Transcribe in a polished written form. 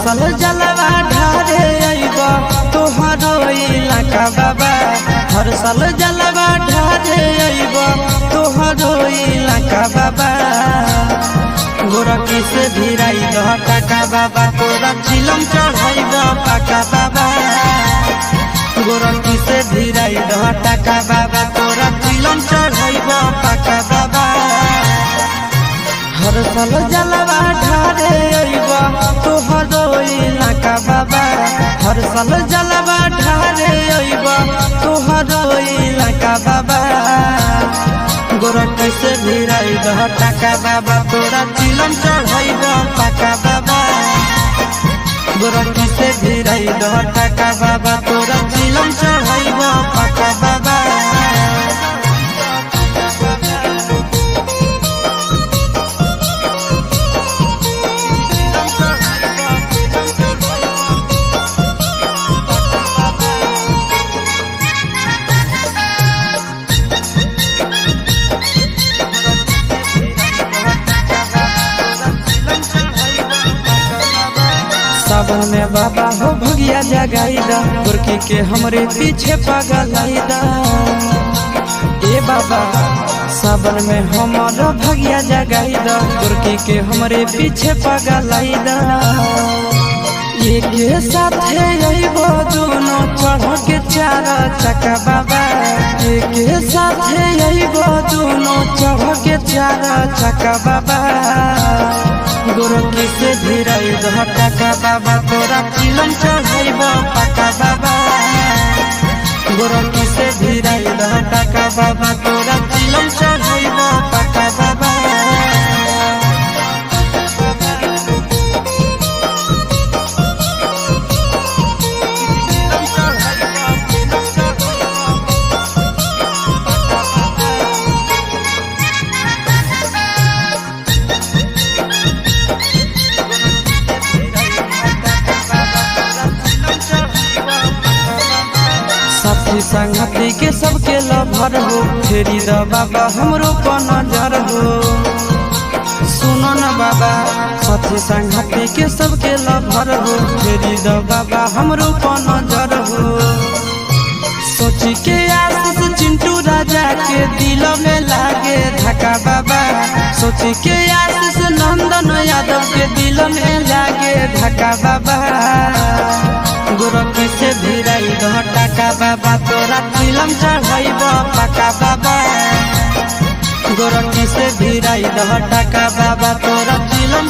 साल जलवा ढारे अइब तोहरो इलाका बाबा। हर साल जलवा ढारे अइब तोहरो इलाका बाबा। गोरखी से भिराई दह टाका बाबा, तोरा चिलम चढ़ाइब पाका बाबा। गोरखी से भिराई दह टाका बाबा, तोरा चिलम चढ़ाइब पाका बाबा। हर साल जलवा ढारे अइब तोहरो इलाका बाबा। हर साल जलवा ढारे अइब तोहरो इलाका बाबा। गोरखी से भिराई दह टाका बाबा, तोरा चिलम चढ़ाइब पाका बाबा। गोरखी से भिराई दह टाका बाबा, तोरा चिलम चढ़ाइब पाका बाबा। सावन में बाबा हो भगिया जगाईदा, गोरखी के हमरे पीछे पगलाईदा। ए बाबा सावन में हमारा भगिया जगाईदा, गोरखी के हमरे पीछे पगलाईदा। एक साथे अइबो दोनों चढ़ के चार चक्का बाबा। एक साथे अइबो दोनों चढ़ के चार चक्का बाबा। गोरखी से भिराई दह टाका बाबा, तोरा चिलम चढ़ाइब पाका बाबा। गोरखी से भिराई दह टाका बाबा, तोरा चिलम चढ़ाइब पाका बाबा। साथी संगति के सबके लभर हो, फेरी द बाबा हमरो पर नजर हो। सुनो न बाबा साथी संगति के सबके लभर हो, फेरी द बाबा हमरो पर नजर हो। सोची के आशीष चिंटू राजा के दिल में लागे धक्का बाबा। सोची के आशीष नंदन यादव के दिल में लागे धक्का बाबा। गोरखी से भिराई दह टाका बाबा, तोरा चिलम चढ़ाइब पाका बाबा। गोरखी से भिराई दह टाका बाबा, तोरा चिलम